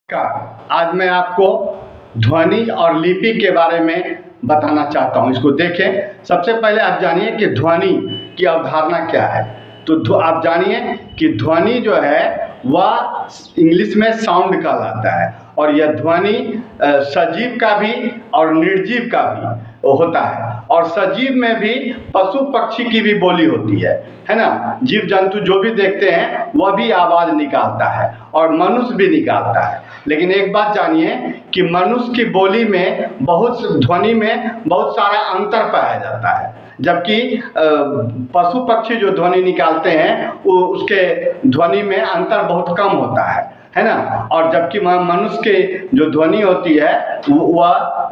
आज मैं आपको ध्वनि और लिपि के बारे में बताना चाहता हूँ। इसको देखें। सबसे पहले आप जानिए कि ध्वनि की अवधारणा क्या है। तो आप जानिए कि ध्वनि जो है वह इंग्लिश में साउंड कहलाता है, और यह ध्वनि सजीव का भी और निर्जीव का भी होता है। और सजीव में भी पशु पक्षी की भी बोली होती है ना। जीव जंतु जो भी देखते हैं वह भी आवाज़ निकालता है और मनुष्य भी निकालता है। लेकिन एक बात जानिए कि मनुष्य की बोली में ध्वनि में बहुत सारा अंतर पाया जाता है, जबकि पशु पक्षी जो ध्वनि निकालते हैं उसके ध्वनि में अंतर बहुत कम होता है ना। और जबकि मनुष्य की जो ध्वनि होती है वह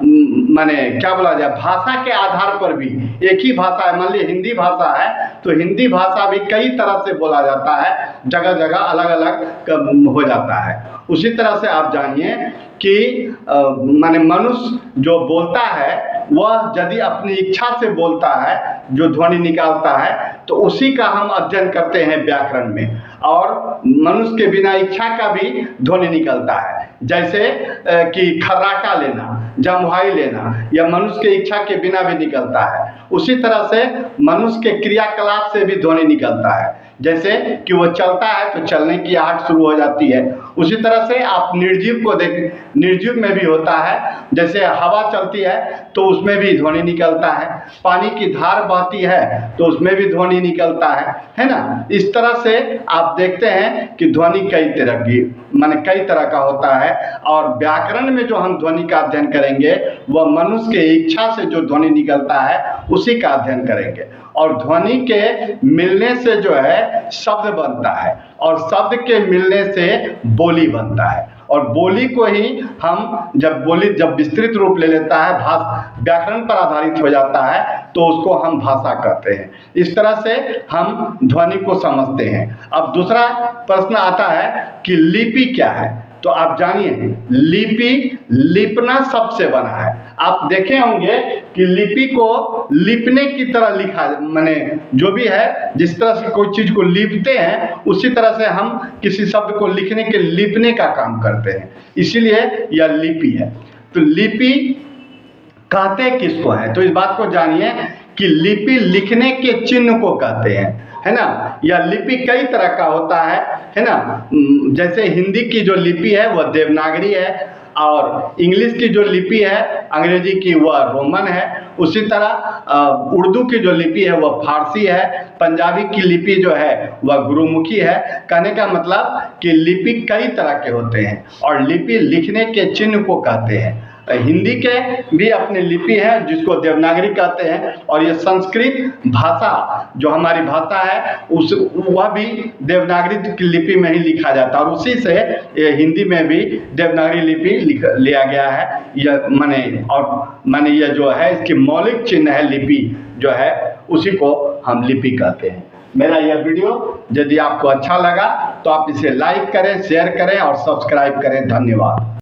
माने क्या बोला जाए, भाषा के आधार पर भी एक ही भाषा है। मान लीजिए हिंदी भाषा है तो हिंदी भाषा भी कई तरह से बोला जाता है, जगह जगह अलग अलग हो जाता है। उसी तरह से आप जानिए कि माने मनुष्य जो बोलता है वह यदि अपनी इच्छा से बोलता है, जो ध्वनि निकालता है, तो उसी का हम अध्ययन करते हैं व्याकरण में। और मनुष्य के बिना इच्छा का भी ध्वनि निकलता है, जैसे कि खर्राटा लेना, जम्हाई लेना, यह मनुष्य के इच्छा के बिना भी निकलता है। उसी तरह से मनुष्य के क्रियाकलाप से भी ध्वनि निकलता है, जैसे कि वो चलता है तो चलने की आहट शुरू हो जाती है। उसी तरह से आप निर्जीव को देखें, निर्जीव में भी होता है, जैसे हवा चलती है तो उसमें भी ध्वनि निकलता है, पानी की धार बहती है तो उसमें भी ध्वनि निकलता है ना। इस तरह से आप देखते हैं कि ध्वनि कई तरह का होता है। और व्याकरण में जो हम ध्वनि का अध्ययन करेंगे वह मनुष्य के इच्छा से जो ध्वनि निकलता है उसी का अध्ययन करेंगे। और ध्वनि के मिलने से जो है शब्द बनता है, और शब्द के मिलने से बोली बनता है। और बोली को ही हम जब विस्तृत रूप ले लेता है, व्याकरण पर आधारित हो जाता है, तो उसको हम भाषा कहते हैं। इस तरह से हम ध्वनि को समझते हैं। अब दूसरा प्रश्न आता है कि लिपि क्या है। तो आप जानिए लिपना शब्द से बना है। आप देखे होंगे कि लिपि को लिपने की तरह लिखा, माने जो भी है जिस तरह से कोई चीज को लिपते हैं उसी तरह से हम किसी शब्द को लिखने के लिपने का काम करते हैं, इसीलिए यह लिपि है। तो लिपि कहते किसको है, तो इस बात को जानिए कि लिपि लिखने के चिन्ह को कहते हैं, है ना। यह लिपि कई तरह का होता है ना। जैसे हिंदी की जो लिपि है वह देवनागरी है, और इंग्लिश की जो लिपि है, अंग्रेजी की वह रोमन है। उसी तरह उर्दू की जो लिपि है वह फारसी है। पंजाबी की लिपि जो है वह गुरुमुखी है। कहने का मतलब कि लिपि कई तरह के होते हैं, और लिपि लिखने के चिन्ह को कहते हैं। हिंदी के भी अपनी लिपि है जिसको देवनागरी कहते हैं, और ये संस्कृत भाषा जो हमारी भाषा है वह भी देवनागरी की लिपि में ही लिखा जाता है, और उसी से हिंदी में भी देवनागरी लिपि लिया गया है। यह जो है इसकी मौलिक चिन्ह है, लिपि जो है उसी को हम लिपि कहते हैं। मेरा यह वीडियो यदि आपको अच्छा लगा तो आप इसे लाइक करें, शेयर करें और सब्सक्राइब करें। धन्यवाद।